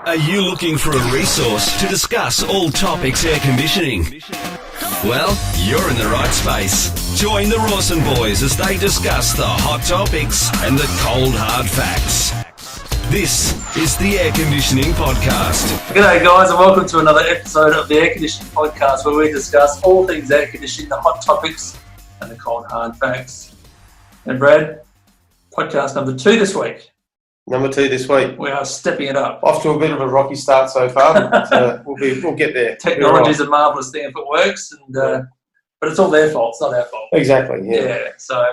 Are you looking for a resource to discuss all topics air conditioning? Well, you're in the right space. Join the Rawson boys as they discuss the hot topics and the cold hard facts. This is the Air Conditioning Podcast. G'day guys, and welcome to another episode of the Air Conditioning Podcast, where we discuss all things air conditioning, the hot topics and the cold hard facts. And Brad, podcast number 2 this week. Number 2 this week. We are stepping it up. Off to a bit of a rocky start so far, but we'll get there. Technology is a marvellous thing if it works, and but it's all their fault. It's not our fault. Exactly. Yeah. So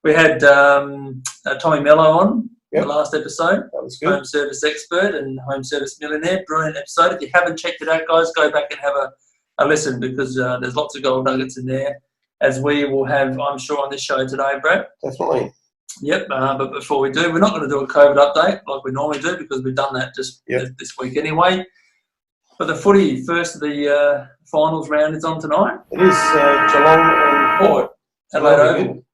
we had Tommy Mello on the last episode. That was good. Home service expert and home service millionaire. Brilliant episode. If you haven't checked it out, guys, go back and have a listen, because there's lots of gold nuggets in there, as we will have, I'm sure, on this show today, Brad. Definitely. Yep, but before we do, we're not going to do a COVID update like we normally do, because we've done that just this week anyway. But the footy, first of the finals round, is on tonight. It is Geelong and Port. Adelaide Oval.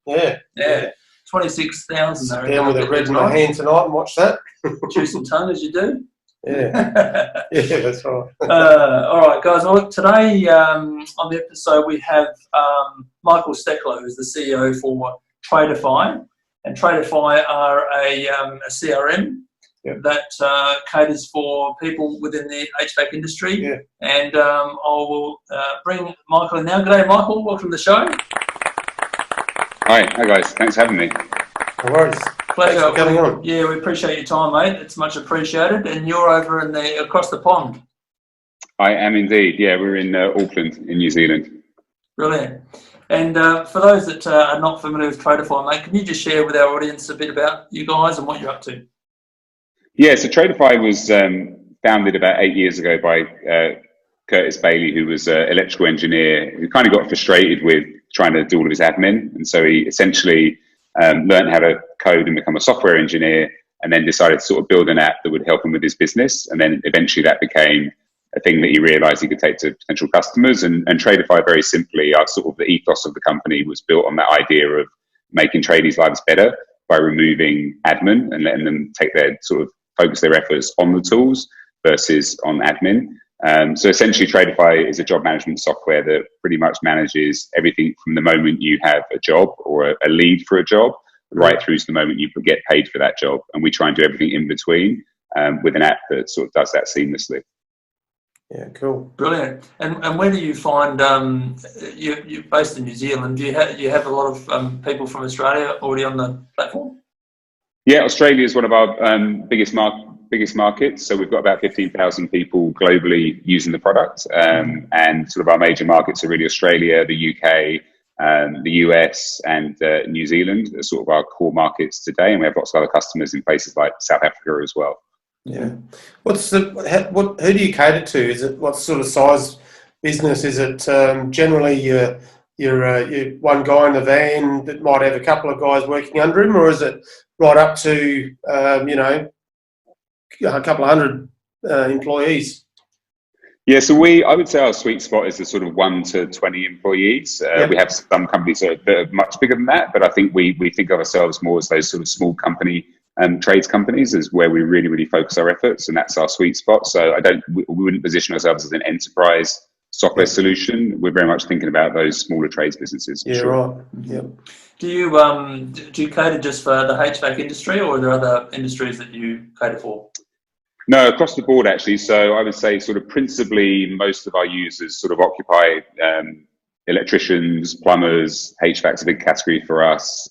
Yeah. 26,000. Down with a red in my hand tonight and watch that. Chew some tongue as you do. Yeah. Yeah, that's right. All right, guys. Well, today on the episode we have Michael Steckler, who's the CEO for Tradify. And Tradify are a CRM that caters for people within the HVAC industry. Yeah. And I will bring Michael in now. G'day, Michael. Welcome to the show. Hi guys. Thanks for having me. No worries. Pleasure. Thanks for coming on. Yeah, we appreciate your time, mate. It's much appreciated. And you're over across the pond. I am indeed. Yeah, we're in Auckland in New Zealand. Brilliant. And for those that are not familiar with Tradify, mate, can you just share with our audience a bit about you guys and what you're up to? Yeah, so Tradify was founded about 8 years ago by Curtis Bailey, who was an electrical engineer who kind of got frustrated with trying to do all of his admin. And so he essentially learned how to code and become a software engineer, and then decided to sort of build an app that would help him with his business. And then eventually that became a thing that he realized he could take to potential customers. And Tradify, very simply, the ethos of the company was built on that idea of making tradies' lives better by removing admin and letting them take their focus their efforts on the tools versus on admin. So essentially, Tradify is a job management software that pretty much manages everything from the moment you have a job or a lead for a job, right through to the moment you get paid for that job. And we try and do everything in between with an app that sort of does that seamlessly. Yeah, cool. Brilliant. And where do you find, you're based in New Zealand, do you have a lot of people from Australia already on the platform? Yeah, Australia is one of our biggest markets. So we've got about 15,000 people globally using the product. And sort of our major markets are really Australia, the UK, the US and New Zealand are sort of our core markets today. And we have lots of other customers in places like South Africa as well. Yeah. Who do you cater to? Is it what sort of size business? Is it generally you're one guy in the van that might have a couple of guys working under him, or is it right up to a couple of hundred employees? Yeah, so I would say our sweet spot is the sort of 1 to 20 employees. We have some companies that are much bigger than that, but I think we think of ourselves more as those sort of small company trades companies is where we really, really focus our efforts, and that's our sweet spot. So we wouldn't position ourselves as an enterprise software solution. We're very much thinking about those smaller trades businesses. Yeah, sure. Right. Yeah. Do you cater just for the HVAC industry, or are there other industries that you cater for? No, across the board actually. So I would say sort of principally most of our users sort of occupy electricians, plumbers. HVAC's a big category for us,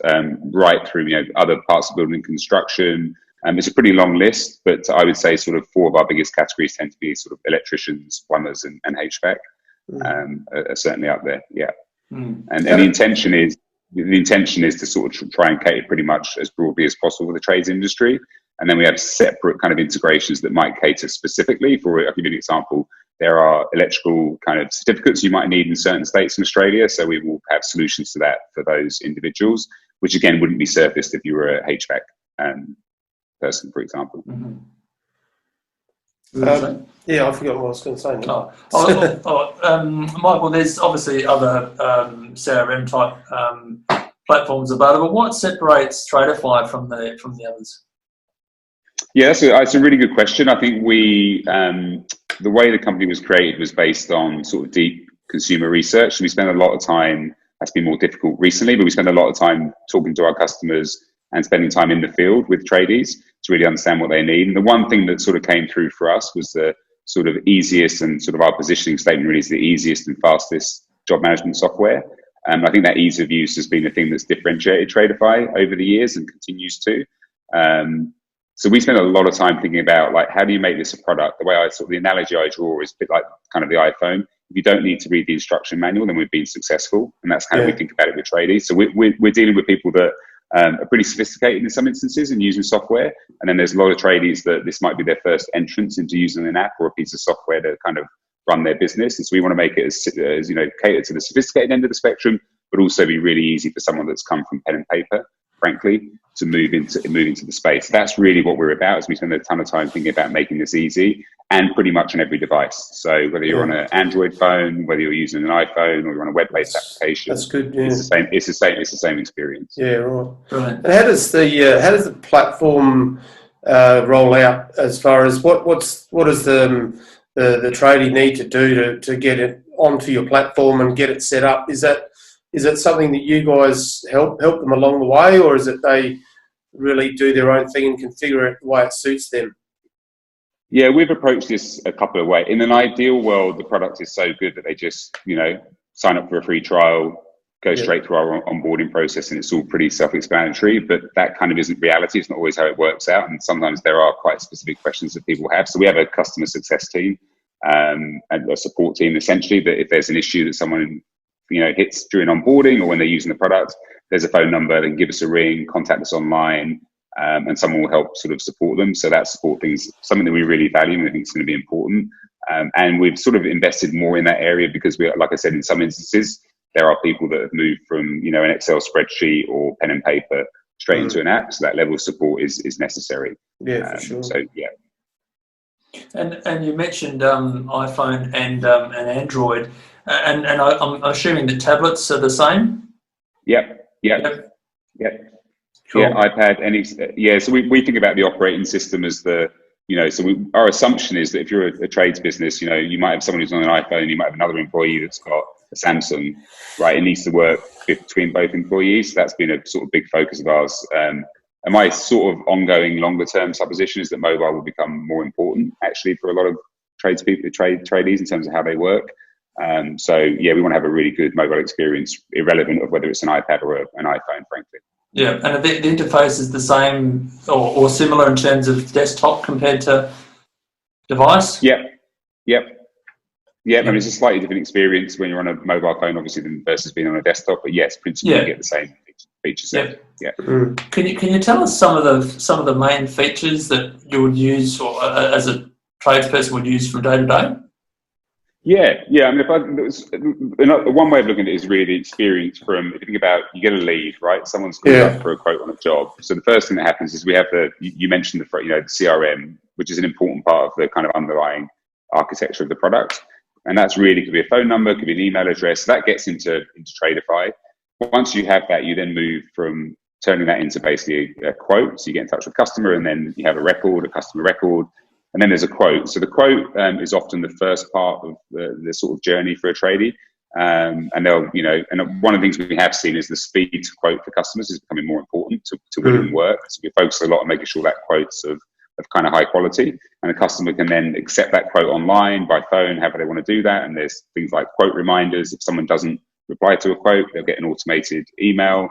right through other parts of building construction. It's a pretty long list, but I would say sort of 4 of our biggest categories tend to be sort of electricians, plumbers, and HVAC. Are certainly up there. Yeah, and the intention is to sort of try and cater pretty much as broadly as possible for the trades industry. And then we have separate kind of integrations that might cater specifically for. I'll give you an example. There are electrical kind of certificates you might need in certain states in Australia. So we will have solutions to that for those individuals, which again wouldn't be surfaced if you were a HVAC person, for example. Mm-hmm. Yeah, I forgot what I was going to say. Michael, there's obviously other CRM type platforms available. What separates Tradify from the others? Yeah, that's a really good question. I think the way the company was created was based on sort of deep consumer research. So we spend a lot of time, that's been more difficult recently, but we spend a lot of time talking to our customers and spending time in the field with tradies to really understand what they need. And the one thing that sort of came through for us was the sort of easiest, and sort of our positioning statement really is the easiest and fastest job management software. I think that ease of use has been the thing that's differentiated Tradify over the years and continues to. So we spend a lot of time thinking about, like, how do you make this a product? The analogy I draw is a bit like kind of the iPhone. If you don't need to read the instruction manual, then we've been successful. And that's kind of, we think about it with tradies. So we're dealing with people that are pretty sophisticated in some instances in using software. And then there's a lot of tradies that this might be their first entrance into using an app or a piece of software to kind of run their business. And so we want to make it as cater to the sophisticated end of the spectrum, but also be really easy for someone that's come from pen and paper, frankly, to move into the space. That's really what we're about, is we spend a ton of time thinking about making this easy, and pretty much on every device. So whether you're on an Android phone, whether you're using an iPhone, or you're on a web-based application, that's good. Yeah. It's the same experience. Yeah, right. Brilliant. And how does the platform roll out, as far as what does the tradie need to do to get it onto your platform and get it set up? Is it something that you guys help them along the way, or is it they really do their own thing and configure it the way it suits them? Yeah, we've approached this a couple of ways. In an ideal world, the product is so good that they just, sign up for a free trial, go straight through our onboarding process, and it's all pretty self-explanatory. But that kind of isn't reality. It's not always how it works out. And sometimes there are quite specific questions that people have. So we have a customer success team and a support team, essentially, that if there's an issue that someone hits during onboarding or when they're using the product, there's a phone number, they can give us a ring, contact us online, and someone will help sort of support them. So that support thing's something that we really value and we think is going to be important. And we've sort of invested more in that area because like I said, in some instances, there are people that have moved from, an Excel spreadsheet or pen and paper straight into an app. So that level of support is necessary. Yeah, for sure. So, yeah. And you mentioned iPhone and Android, and I'm assuming the tablets are the same? Yep. Cool. Yeah, iPad, so we think about the operating system as our assumption is that if you're a trades business, you might have someone who's on an iPhone, you might have another employee that's got a Samsung, right? It needs to work between both employees. So that's been a sort of big focus of ours. And my sort of ongoing longer term supposition is that mobile will become more important actually for a lot of tradies in terms of how they work. So we want to have a really good mobile experience, irrelevant of whether it's an iPad or an iPhone, frankly. Yeah, and the interface is the same or similar in terms of desktop compared to device? Yep. I mean, it's a slightly different experience when you're on a mobile phone, obviously, versus being on a desktop. But yes, principally you get the same feature set. Yeah. Can you tell us some of the main features that you would use, or as a tradesperson would use from day to day? Yeah. I mean, one way of looking at it is really the experience from, if you think about, you get a lead, right? Someone's called up for a quote on a job. So the first thing that happens is we have you mentioned the CRM, which is an important part of the kind of underlying architecture of the product. And that's really, could be a phone number, could be an email address. So that gets into Tradify. Once you have that, you then move from turning that into basically a quote. So you get in touch with the customer, and then you have a customer record. And then there's a quote. So the quote is often the first part of the sort of journey for a tradie. And they'll, and one of the things we have seen is the speed to quote for customers is becoming more important to winning work. So we focus a lot on making sure that quote's of kind of high quality, and a customer can then accept that quote online, by phone, however they want to do that. And there's things like quote reminders. If someone doesn't reply to a quote, they'll get an automated email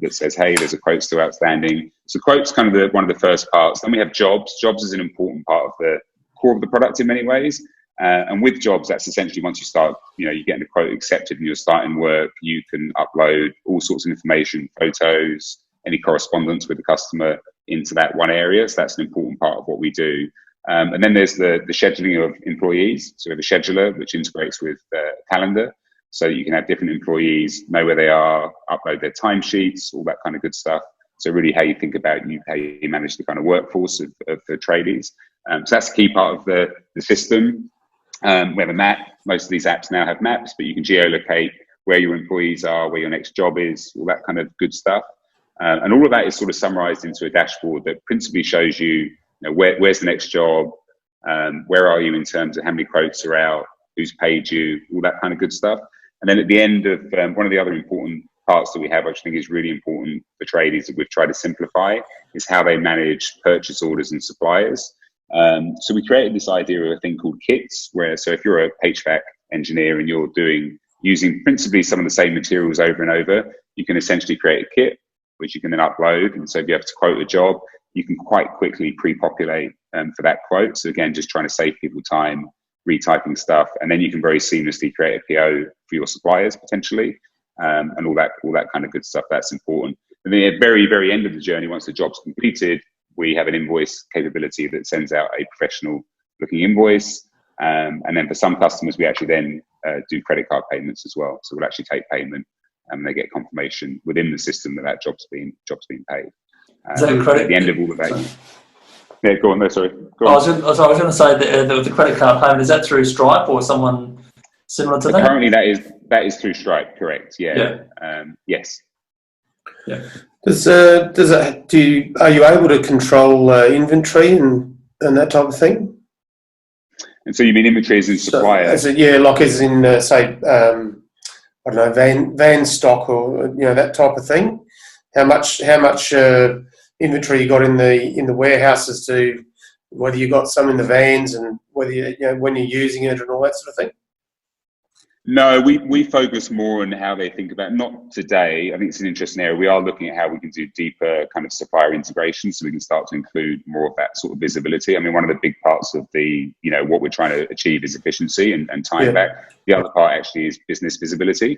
that says, hey, there's a quote still outstanding. So quote's kind of one of the first parts. Then we have jobs. Jobs is an important part of the core of the product in many ways. And with jobs, that's essentially once you start, you're getting the quote accepted and you're starting work, you can upload all sorts of information, photos, any correspondence with the customer into that one area. So that's an important part of what we do. And then there's the scheduling of employees. So we have a scheduler, which integrates with calendar. So you can have different employees know where they are, upload their timesheets, all that kind of good stuff. So really how you think about how you manage the kind of workforce of the tradies. So that's a key part of the system. We have a map. Most of these apps now have maps, but you can geolocate where your employees are, where your next job is, all that kind of good stuff. And all of that is sort of summarized into a dashboard that principally shows you where's the next job? Where are you in terms of how many quotes are out? Who's paid you? All that kind of good stuff. And then at the end of one of the other important parts that we have, which I think is really important for tradies that we've tried to simplify, is how they manage purchase orders and suppliers. So we created this idea of a thing called kits, so if you're a HVAC engineer and you're using principally some of the same materials over and over, you can essentially create a kit, which you can then upload. And so if you have to quote a job, you can quite quickly pre-populate for that quote. So again, just trying to save people time, retyping stuff, and then you can very seamlessly create a PO for your suppliers potentially, and all that kind of good stuff. That's important. And then at the very, very end of the journey, once the job's completed, we have an invoice capability that sends out a professional looking invoice. And then for some customers, we actually then do credit card payments as well. So we'll actually take payment and they get confirmation within the system that job's being paid. Is that credit? At the end of all of that. Sorry. Yeah, go on there, sorry. Go on. I was going to say the credit card payment, is that through Stripe or someone similar to that? Currently that is through Stripe, correct, yeah. Yes. Yeah. Are you able to control inventory and that type of thing? And so you mean inventory as in supplier? As in say, I don't know, van stock or that type of thing. How much inventory you got in the warehouses to whether you got some in the vans and whether when you're using it and all that sort of thing? No, we focus more on how they think about, not today. I think it's an interesting area. We are looking at how we can do deeper kind of supplier integration so we can start to include more of that sort of visibility. I mean, one of the big parts of what we're trying to achieve is efficiency and time back. The other part actually is business visibility,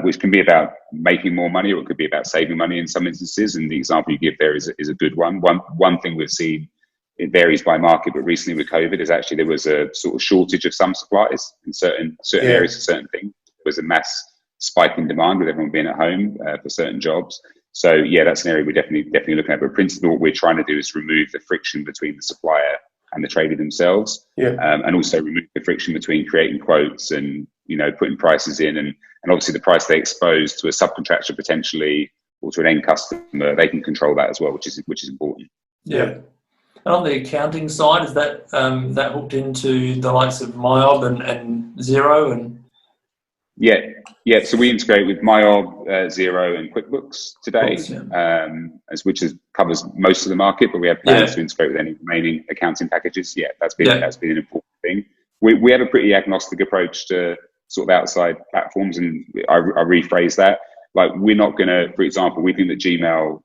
which can be about making more money or it could be about saving money in some instances. And the example you give there is a good one. One thing we've seen, it varies by market, but recently with COVID is actually there was a sort of shortage of some supplies in certain areas for certain things. There was a mass spike in demand with everyone being at home for certain jobs. So that's an area we're definitely looking at. But principally what we're trying to do is remove the friction between the supplier and the trader themselves, and also remove the friction between creating quotes and putting prices in and obviously the price they expose to a subcontractor potentially or to an end customer, they can control that as well, which is important. Yeah. And on the accounting side, is that that hooked into the likes of MyOb and Xero and? Yeah. So we integrate with MyOb, Xero, and QuickBooks today, which covers most of the market. But we have plans to integrate with any remaining accounting packages. Yeah, that's been an important thing. We have a pretty agnostic approach to sort of outside platforms, and I rephrase that. Like we're not going to, for example, we think that Gmail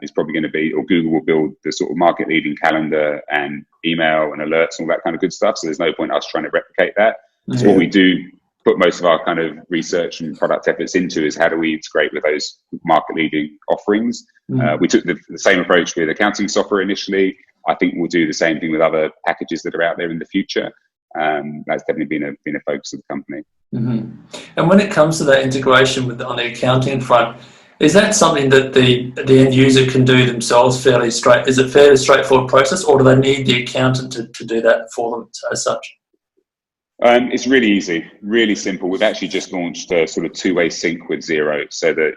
is probably going to be, or Google will build the sort of market leading calendar and email and alerts and all that kind of good stuff. So there's no point us trying to replicate that. So what we do put most of our kind of research and product efforts into is how do we integrate with those market leading offerings. We took the same approach with accounting software initially. I think we'll do the same thing with other packages that are out there in the future. That's definitely been a focus of the company. Mm-hmm. And when it comes to that integration on the accounting front, is that something that the end user can do themselves fairly straight? Is it a fairly straightforward process, or do they need the accountant to do that for them as such? It's really easy, really simple. We've actually just launched a sort of two-way sync with Xero so that,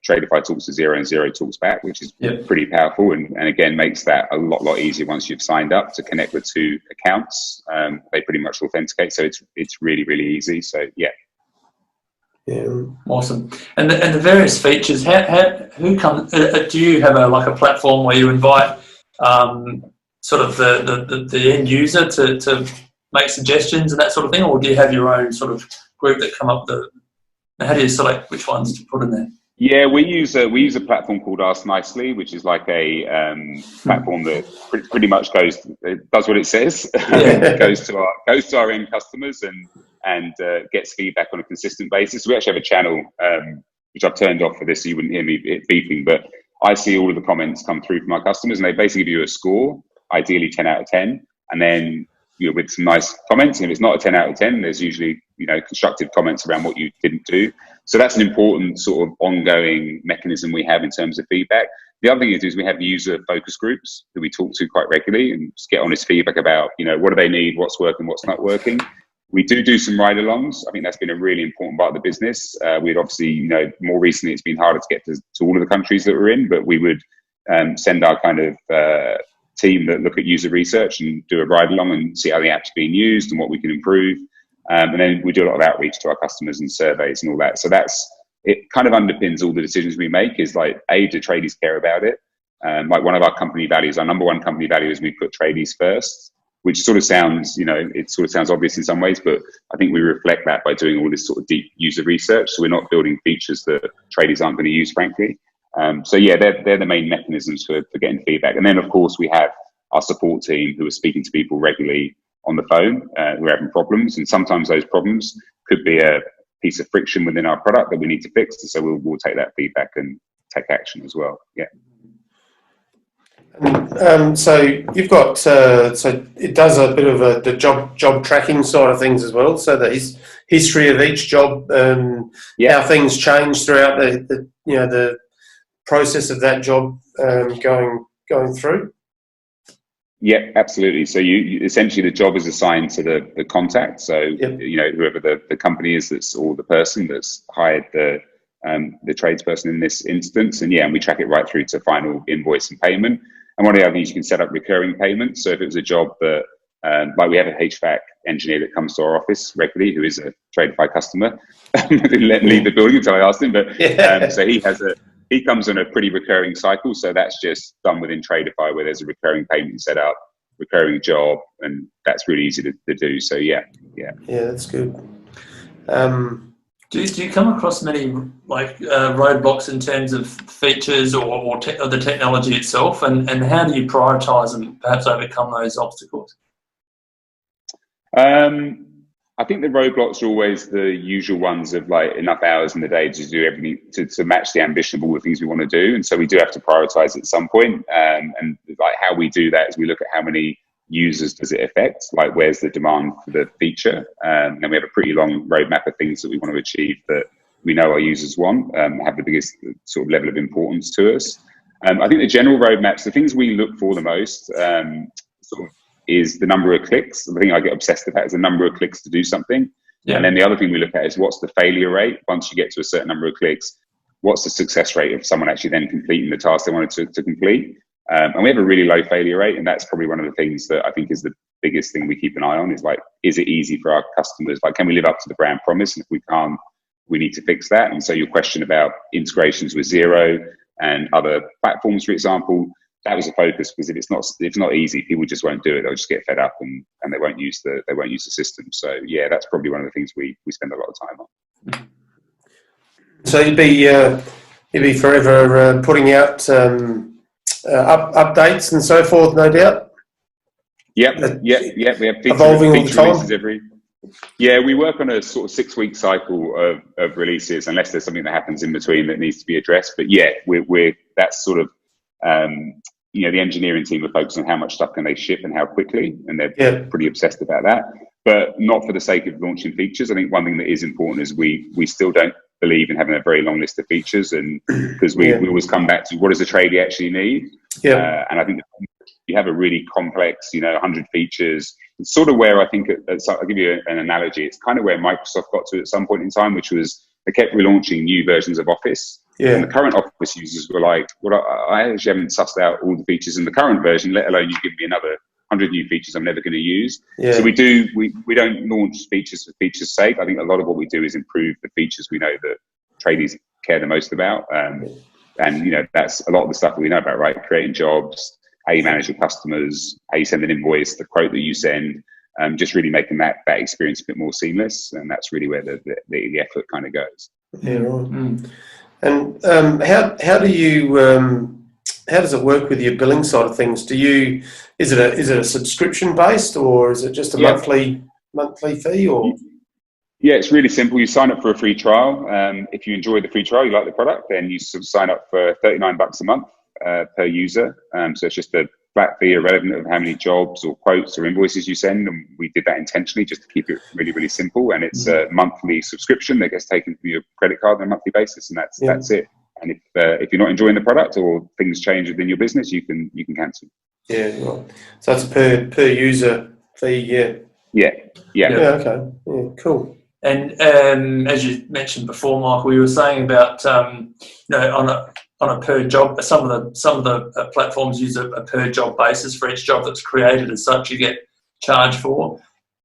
Tradify talks to Xero and Xero talks back, which is pretty powerful and again makes that a lot easier once you've signed up to connect with two accounts. They pretty much authenticate, so it's really, really easy. So yeah. Awesome. And the various features, who come? Do you have a platform where you invite sort of the end user to make suggestions and that sort of thing, or do you have your own sort of group that come up with how do you select which ones to put in there? Yeah, we use a platform called Ask Nicely, which is like a platform that pretty much does what it says. It goes to our end customers and gets feedback on a consistent basis. We actually have a channel which I've turned off for this, so you wouldn't hear me beeping. But I see all of the comments come through from our customers, and they basically give you a score, ideally 10 out of 10, and then with some nice comments. And if it's not a 10 out of 10, there's usually constructive comments around what you didn't do. So that's an important sort of ongoing mechanism we have in terms of feedback. The other thing is we have user focus groups that we talk to quite regularly and just get honest feedback about, what do they need, what's working, what's not working. We do some ride-alongs. I think that's been a really important part of the business. We'd obviously, more recently it's been harder to get to all of the countries that we're in, but we would send our kind of team that look at user research and do a ride along and see how the app's being used and what we can improve. And then we do a lot of outreach to our customers and surveys and all that. So it kind of underpins all the decisions we make, is like, A, do tradies care about it? Like one of our company values, our number one company value is we put tradies first, which sort of sounds, it sort of sounds obvious in some ways, but I think we reflect that by doing all this sort of deep user research. So we're not building features that tradies aren't going to use, frankly. So yeah, they're the main mechanisms for getting feedback. And then of course we have our support team who are speaking to people regularly on the phone who are having problems. And sometimes those problems could be a piece of friction within our product that we need to fix. So we'll take that feedback and take action as well. Yeah. So you've got so it does a bit of the job tracking side of things as well. So the history of each job, how things change throughout the process of that job going through. Yeah, absolutely. So you essentially, the job is assigned to the contact. So whoever the company is or the person that's hired the tradesperson in this instance, and we track it right through to final invoice and payment. And one of the other things, you can set up recurring payments. So if it was a job that, like we have a HVAC engineer that comes to our office regularly, who is a Tradify customer, didn't let him leave the building until I asked him, but so he comes on a pretty recurring cycle. So that's just done within Tradify, where there's a recurring payment set up, recurring job, and that's really easy to do. So yeah, that's good. Do you come across many roadblocks in terms of features or the technology itself, and how do you prioritise and perhaps overcome those obstacles? I think the roadblocks are always the usual ones of like enough hours in the day to do everything to match the ambition of all the things we want to do, and so we do have to prioritise at some point. And like how we do that is we look at how many users does it affect, like where's the demand for the feature, and we have a pretty long roadmap of things that we want to achieve that we know our users want, have the biggest sort of level of importance to us. I think the general roadmaps, the things we look for the most sort of is the number of clicks. The thing I get obsessed about is the number of clicks to do something. And then the other thing we look at is what's the failure rate once you get to a certain number of clicks. What's the success rate of someone actually then completing the task they wanted to complete? And we have a really low failure rate, and that's probably one of the things that I think is the biggest thing we keep an eye on, is like, is it easy for our customers? Like, can we live up to the brand promise? And if we can't, we need to fix that. And so your question about integrations with Xero and other platforms, for example, that was a focus, because if it's not easy, people just won't do it. They'll just get fed up and they won't use the system. So yeah, that's probably one of the things we spend a lot of time on. So you'd be forever putting out updates and so forth, no doubt. Yep. We have feature releases every. Yeah, we work on a sort of 6-week cycle of releases, unless there's something that happens in between that needs to be addressed. But yeah, we're that's sort of the engineering team are focused on how much stuff can they ship and how quickly, and they're pretty obsessed about that. But not for the sake of launching features. I think one thing that is important is we still don't believe in having a very long list of features, and because we always come back to what does a tradie actually need. And I think you have a really complex 100 features. It's sort of where I think I'll give you an analogy. It's kind of where Microsoft got to at some point in time, which was they kept relaunching new versions of Office. And the current Office users were like, well, I actually haven't sussed out all the features in the current version, let alone you give me another 100 new features I'm never going to use. So we don't launch features for features' sake. I think a lot of what we do is improve the features we know that tradies care the most about. And that's a lot of the stuff that we know about, right? Creating jobs, how you manage your customers, how you send an invoice, the quote that you send, just really making that experience a bit more seamless. And that's really where the effort kind of goes. Yeah, right. And how do you how does it work with your billing side of things? Is it a subscription based, or is it just a monthly fee, or? Yeah, it's really simple. You sign up for a free trial. If you enjoy the free trial, you like the product, then you sort of sign up for $39 a month per user. So it's just a flat fee irrelevant of how many jobs or quotes or invoices you send. And we did that intentionally just to keep it really, really simple. And it's a monthly subscription that gets taken from your credit card on a monthly basis, and that's it. And if you're not enjoying the product or things change within your business, you can cancel. Yeah, right. So it's per user fee. Yeah. Okay. Yeah, cool. And as you mentioned before, Mike, we were saying about on on a per job. Some of the platforms use a per job basis for each job that's created. As such, you get charged for.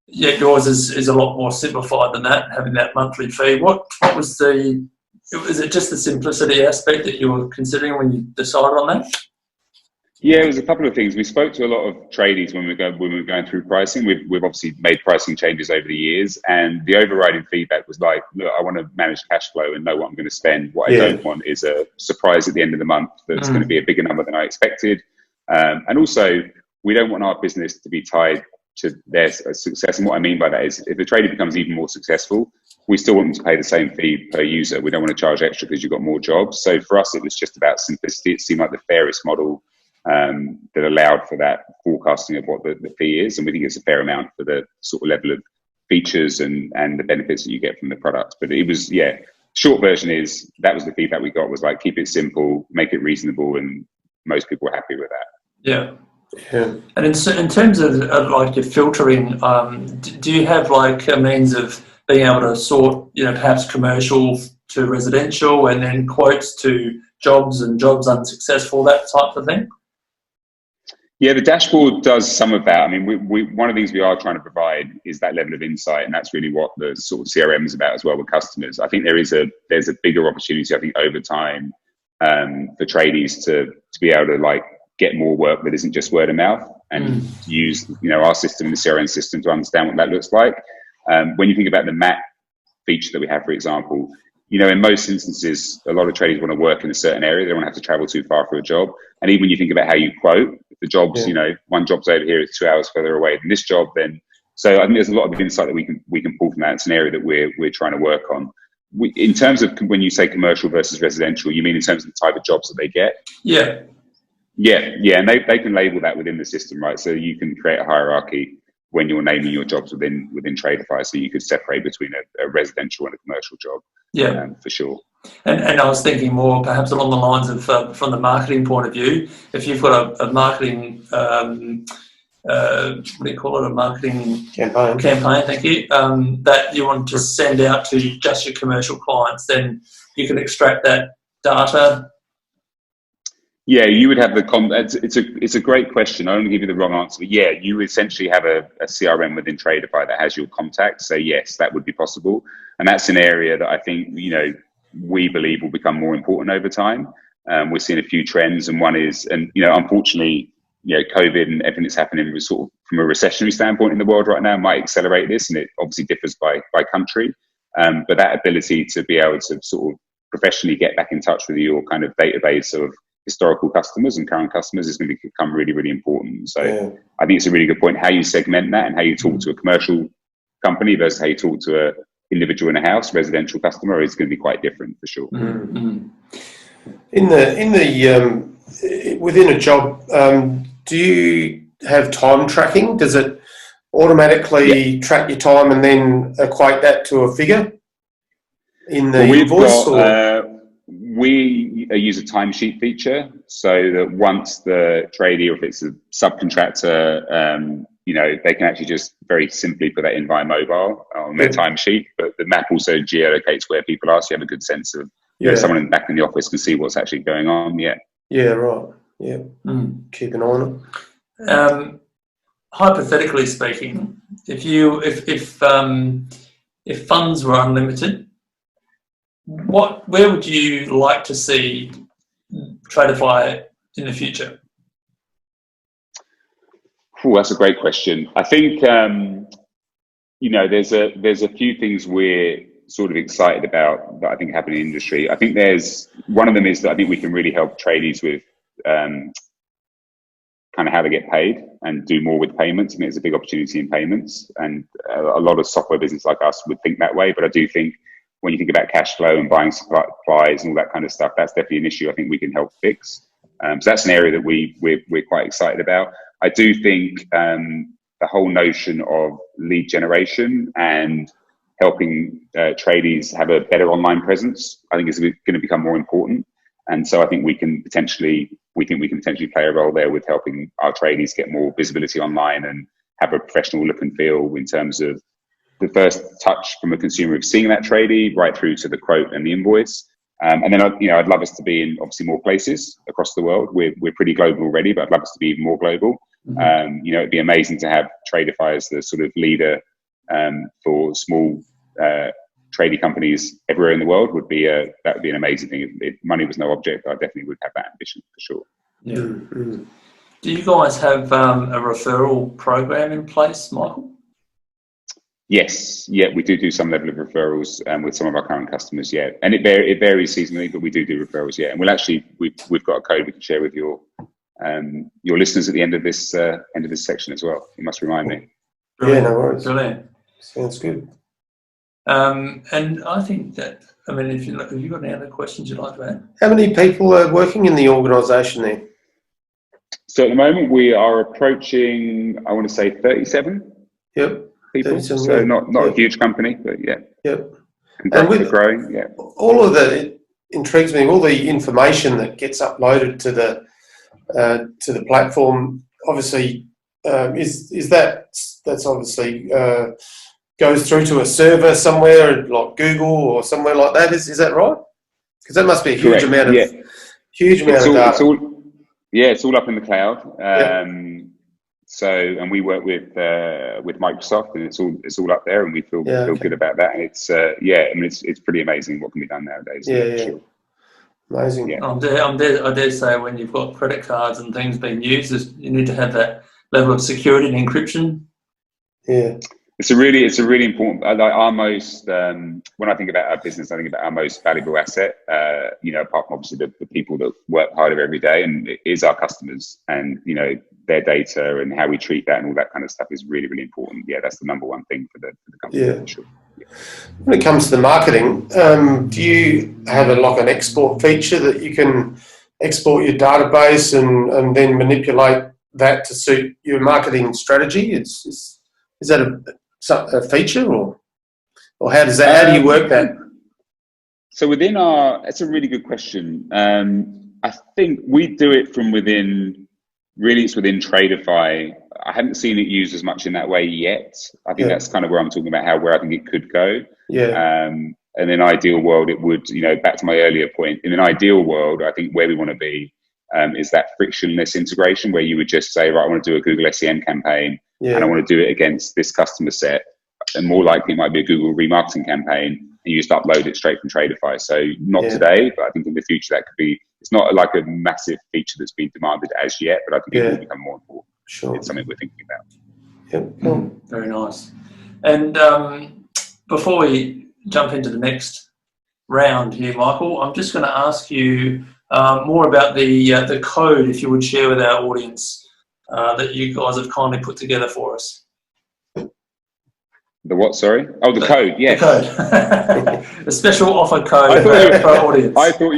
Yet yours is a lot more simplified than that, having that monthly fee. What was is it just the simplicity aspect that you were considering when you decided on that? Yeah, it was a couple of things. We spoke to a lot of tradies when we were going through pricing. We've obviously made pricing changes over the years, and the overriding feedback was like, look, I want to manage cash flow and know what I'm going to spend. What I don't want is a surprise at the end of the month that's going to be a bigger number than I expected. And also, we don't want our business to be tied to their success. And what I mean by that is, if the tradie becomes even more successful, we still want them to pay the same fee per user. We don't want to charge extra because you've got more jobs. So for us, it was just about simplicity. It seemed like the fairest model that allowed for that forecasting of what the fee is. And we think it's a fair amount for the sort of level of features and the benefits that you get from the product. But it was, short version is, that was the feedback we got, was like, keep it simple, make it reasonable, and most people were happy with that. Yeah. And in terms of like your filtering, do you have like a means of being able to sort, perhaps commercial to residential, and then quotes to jobs and jobs unsuccessful, that type of thing? Yeah, the dashboard does some of that. I mean, one of the things we are trying to provide is that level of insight, and that's really what the sort of CRM is about as well with customers. I think there's a bigger opportunity, I think, over time for tradies to be able to like get more work that isn't just word of mouth, and use our system and the CRM system to understand what that looks like. When you think about the map feature that we have, for example, in most instances, a lot of tradies want to work in a certain area. They don't want to have to travel too far for a job. And even when you think about how you quote, if the jobs, one job's over here, it's 2 hours further away than this job, then, so I think there's a lot of insight that we can pull from that. It's an area that we're trying to work on. In terms of when you say commercial versus residential, you mean in terms of the type of jobs that they get? Yeah. Yeah, and they can label that within the system, right? So you can create a hierarchy when you're naming your jobs within Tradify, so you could separate between a residential and a commercial job. Yeah, for sure. And I was thinking more perhaps along the lines of from the marketing point of view. If you've got a marketing, what do you call it? A marketing campaign. Thank you. That you want to send out to just your commercial clients, then you can extract that data. Yeah, you would have it's a great question. I don't want to give you the wrong answer, but yeah, you essentially have a CRM within Tradify that has your contacts. So yes, that would be possible. And that's an area that I think, we believe will become more important over time. We're seeing a few trends, and one is, and unfortunately, COVID and everything that's happening was sort of from a recessionary standpoint in the world right now might accelerate this, and it obviously differs by country. But that ability to be able to sort of professionally get back in touch with your kind of database of historical customers and current customers is going to become really, really important. So I think it's a really good point. How you segment that and how you talk to a commercial company versus how you talk to a individual in a house, residential customer, is going to be quite different for sure. Mm-hmm. Within a job, do you have time tracking? Does it automatically track your time and then equate that to a figure in the invoice? We use a timesheet feature, so that once the tradie, or if it's a subcontractor, they can actually just very simply put that in via mobile on their timesheet. But the map also geolocates where people are, so you have a good sense of someone back in the office can see what's actually going on. Yeah, right. Yeah, keep an eye on it. Hypothetically speaking, if funds were unlimited, where would you like to see Tradify in the future? That's a great question. I think there's a few things we're sort of excited about that I think happen in the industry. I think there's one of them is that I think we can really help tradies with kind of how they get paid and do more with payments. And there's a big opportunity in payments, and a lot of software business like us would think that way. But I do think when you think about cash flow and buying supplies and all that kind of stuff, that's definitely an issue I think we can help fix. So that's an area that we're quite excited about. I do think the whole notion of lead generation and helping tradies have a better online presence, I think is going to become more important. And so I think we can potentially play a role there with helping our tradies get more visibility online and have a professional look and feel in terms of the first touch from a consumer of seeing that tradie right through to the quote and the invoice. And then I'd love us to be in obviously more places across the world. We're pretty global already, but I'd love us to be even more global. It'd be amazing to have Tradify as the sort of leader for small tradie companies everywhere in the world. That would be an amazing thing. If money was no object, I definitely would have that ambition for sure. Yeah. Do you guys have a referral program in place, Michael? Yes, we do some level of referrals with some of our current customers. Yeah, and it varies seasonally, but we do referrals. Yeah, and we've got a code we can share with your listeners at the end of this section as well. You must remind me. Brilliant. Yeah, no worries. Brilliant. Sounds good. And I think that, if you've got any other questions you'd like to add? How many people are working in the organisation there? So at the moment we are approaching, I want to say 37 Yep. people. So not a huge company, but yeah. Yep. And we're growing, yeah. It intrigues me, all the information that gets uploaded to the platform, obviously, that's obviously goes through to a server somewhere like Google or somewhere like that. Is that right? Because that must be a huge amount of data. It's all up in the cloud. And we work with Microsoft, and it's all up there, and we feel good about that. And it's pretty amazing what can be done nowadays. Sure. Amazing. Yeah. I dare say when you've got credit cards and things being used, you need to have that level of security and encryption. Yeah. It's a really important. Our most when I think about our business, I think about our most valuable asset. Apart from obviously the people that work harder every day, and it is our customers, and their data and how we treat that and all that kind of stuff is really, really important. Yeah, that's the number one thing for the company. Yeah. For sure. Yeah. When it comes to the marketing, do you have an export feature that you can export your database and then manipulate that to suit your marketing strategy? Is that a feature or how do you work that? So it's a really good question. I think we do it from within. Really, it's within Tradify. I haven't seen it used as much in that way yet. I think that's kind of where I'm talking about where I think it could go. Yeah. And in an ideal world, it would, back to my earlier point, in an ideal world, I think where we want to be is that frictionless integration where you would just say, right, I want to do a Google SEM campaign and I want to do it against this customer set. And more likely it might be a Google remarketing campaign and you just upload it straight from Tradify. So not today, but I think in the future that could be, it's not like a massive feature that's been demanded as yet, but I think it will become more important. Sure. It's something we're thinking about. Yep. Cool. Very nice. And before we jump into the next round here, Michael, I'm just going to ask you more about the code, if you would share with our audience, that you guys have kindly put together for us. The what, sorry? Oh, the code, yes. The code. The special offer code for our audience. I thought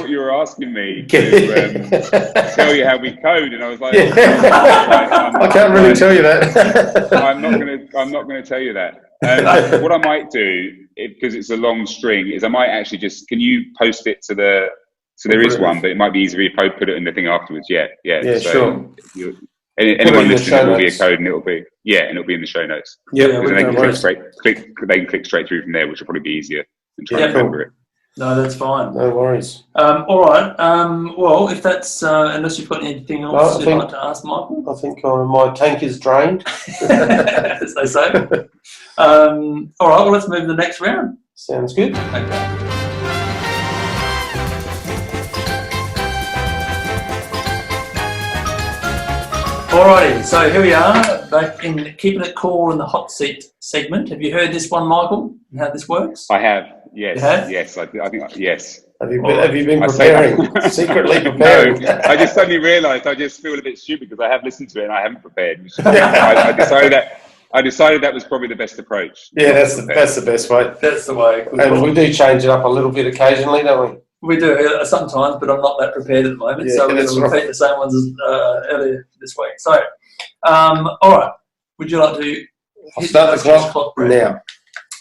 you were asking me to tell you how we code, and I was like, I can't really tell you that. I'm not going to tell you that. What I might do, because it's a long string, is I might actually can you post it to the, so there is one, but it might be easier if you put it in the thing afterwards. Yeah, so sure. Anyone listening, will be a code, and it'll be in the show notes. Yeah, they can click straight through from there, which will probably be easier than trying to remember it. No, that's fine. No worries. All right. Well, if that's unless you've got anything else you'd like to ask, Michael. I think my tank is drained. As they say. All right. Well, let's move to the next round. Sounds good. Okay. Alrighty, so here we are, back in Keeping It Cool in the Hot Seat segment. Have you heard this one, Michael, and how this works? I have, yes. You have? Yes, I think, yes. Have you been preparing, secretly preparing? No, I just suddenly realised I just feel a bit stupid because I have listened to it and I haven't prepared. I decided that was probably the best approach. Yeah, that's the best way. That's the way. And we do change it up a little bit occasionally, don't we? We do sometimes, but I'm not that prepared at the moment, so we're going to repeat the same ones as earlier this week. So, all right, would you like to start the clock now?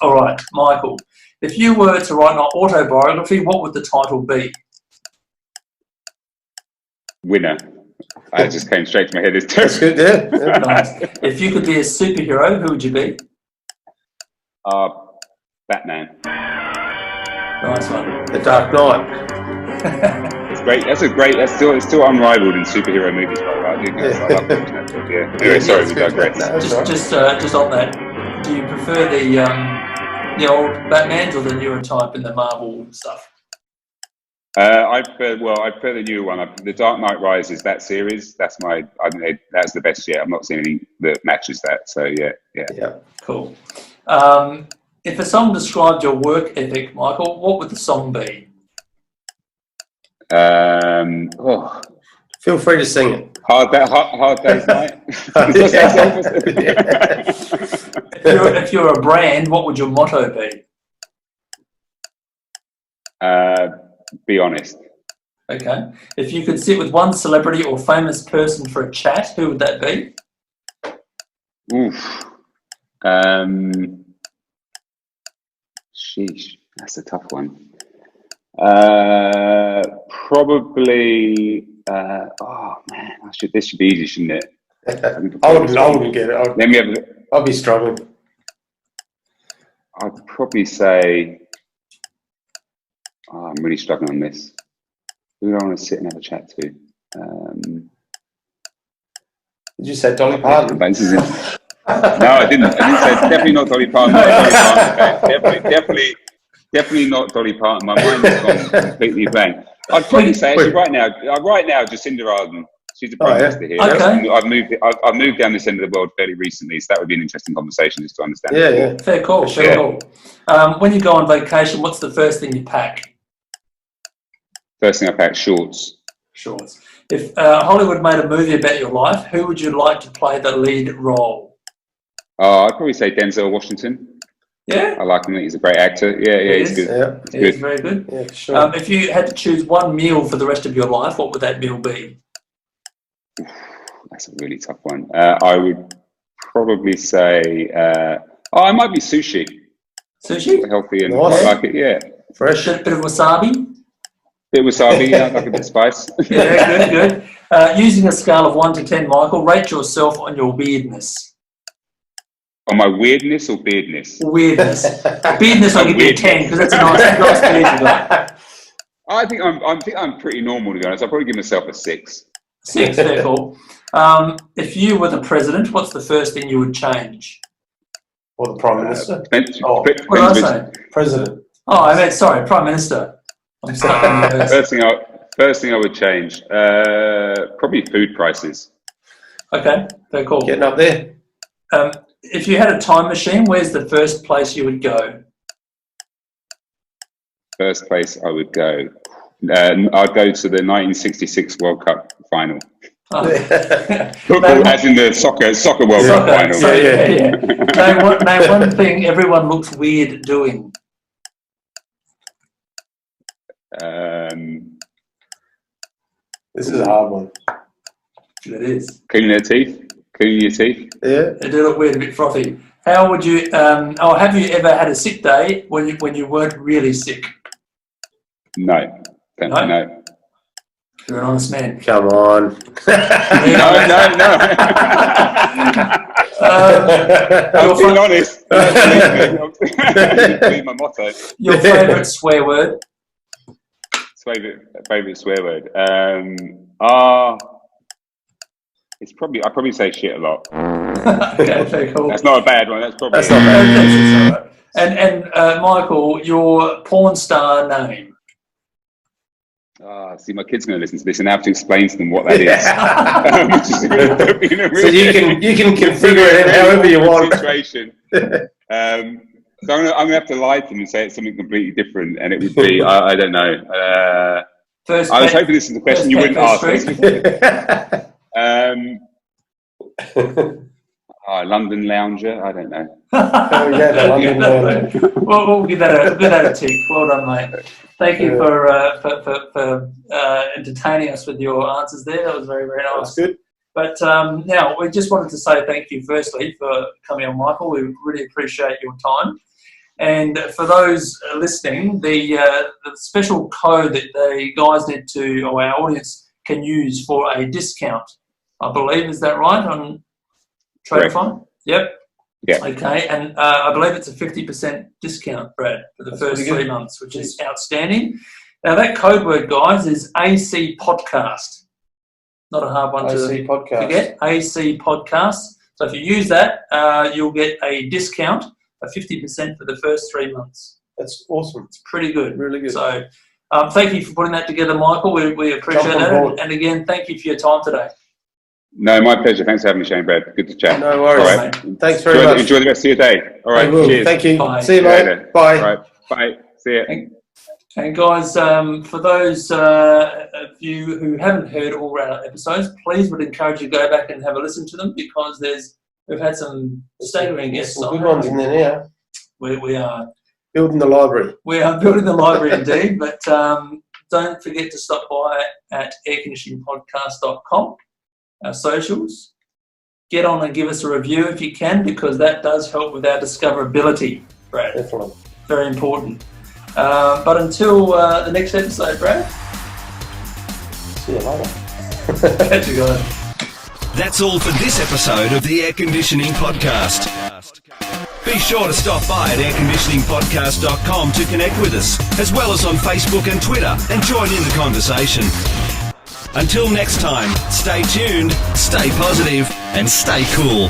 All right, Michael, if you were to write an autobiography, what would the title be? Winner. It just came straight to my head. That's good, yeah. Nice. If you could be a superhero, who would you be? Batman. Nice one. The Dark Knight. It's great. It's still unrivaled in superhero movies, by the way. I love watching that film, yeah. Anyway, sorry, we digress. No, that's right. Just on that, do you prefer the old Batmans or the newer type in the Marvel stuff? I prefer the newer one. The Dark Knight Rises, that series. That's that's the best yet. I've not seen anything that matches that. So yeah. Cool. If a song described your work ethic, Michael, what would the song be? Feel free to sing it. Hard Day's Night. If you're a brand, what would your motto be? Be honest. Okay. If you could sit with one celebrity or famous person for a chat, who would that be? Oof. Sheesh, that's a tough one. Probably. Oh man, this should be easy, shouldn't it? I wouldn't get it. I'd be struggling. I'd probably say. Oh, I'm really struggling on this. Who do I want to sit and have a chat to? Did you say Dolly Parton? No, I didn't. Say definitely not Dolly Parton. Definitely not Dolly Parton. My mind has gone completely blank. I'd probably say actually right now, Jacinda Ardern. She's the Prime Minister here. Okay. I've moved down this end of the world fairly recently, so that would be an interesting conversation just to understand. Yeah. Fair call. When you go on vacation, what's the first thing you pack? First thing I pack, shorts. Shorts. If Hollywood made a movie about your life, who would you like to play the lead role? I'd probably say Denzel Washington. Yeah? I like him. He's a great actor. Yeah, he's good. Yeah. He's very good. Yeah, sure. If you had to choose one meal for the rest of your life, what would that meal be? That's a really tough one. I would probably say, it might be sushi. Sushi? Healthy and Nice. I like it, yeah. Fresh. Bit of wasabi? Bit of wasabi, yeah, I like a bit of spice. Yeah, good. Using a scale of 1 to 10, Michael, rate yourself on your weirdness. On my weirdness or beardness? Weirdness. Beardness, I'll give you a 10 because that's a nice beard you got. I think I'm pretty normal, to be honest. I'll probably give myself a 6. 6, very cool. If you were the president, what's the first thing you would change? Or the Prime Minister? What did I say? President. Oh, I meant, sorry, Prime Minister. I'm stuck on the First thing I would change, probably food prices. Okay, very cool. Getting up there. If you had a time machine, where's the first place you would go? First place I would go. I'd go to the 1966 World Cup final. Oh. Football, as in the soccer World Cup final. So, yeah. Name one thing everyone looks weird doing. This is a hard one. It is. Cleaning your teeth. Yeah. They do look weird, a bit frothy. How would you? Have you ever had a sick day when you weren't really sick? No. No. You're an honest man. Come on. No. I'm being honest. That's my motto. Your favourite swear word? Favourite swear word. I'd probably say shit a lot. Okay, very cool. That's not a bad one. That's probably. That's not bad. And Michael, your porn star name? See, my kid's going to listen to this and I have to explain to them what that is. So you can configure it however you want. Situation. So I'm going to have to lie to them and say it's something completely different, and it would be I don't know. I was hoping this is the question you wouldn't ask. London Lounger. I don't know. London Lounger. We'll give that a tick. Well done, mate. Thank you for entertaining us with your answers there. That was very, very nice. That's good. But now we just wanted to say thank you firstly for coming on, Michael. We really appreciate your time. And for those listening, the special code that the guys need to, or our audience can use for a discount, I believe, is that right, on Tradify? Yep. Yeah. Okay, and I believe it's a 50% discount, Brad, for the first 3 months, which is outstanding. Now, that code word, guys, is AC Podcast. Not a hard one to forget. AC Podcast. So if you use that, you'll get a discount of 50% for the first 3 months. That's awesome. It's pretty good. Really good. So thank you for putting that together, Michael. We appreciate that. And again, thank you for your time today. No, my pleasure. Thanks for having me, Shane, Brad. Good to chat. No worries. All right. Thanks very much. Enjoy the rest of your day. All right. Cheers. Thank you. Bye. See you, mate. Bye. All right. Bye. See you. And guys, for those of you who haven't heard all our episodes, please would encourage you to go back and have a listen to them, because we've had some staggering guests some on. good ones in there now. We are building the library. We are building the library indeed, but don't forget to stop by at airconditioningpodcast.com, our socials. Get on and give us a review if you can, because that does help with our discoverability, Brad. Definitely. Very important. But until the next episode, Brad. See you later. Catch you guys. That's all for this episode of the Air Conditioning Podcast. Be sure to stop by at airconditioningpodcast.com to connect with us, as well as on Facebook and Twitter, and join in the conversation. Until next time, stay tuned, stay positive, and stay cool.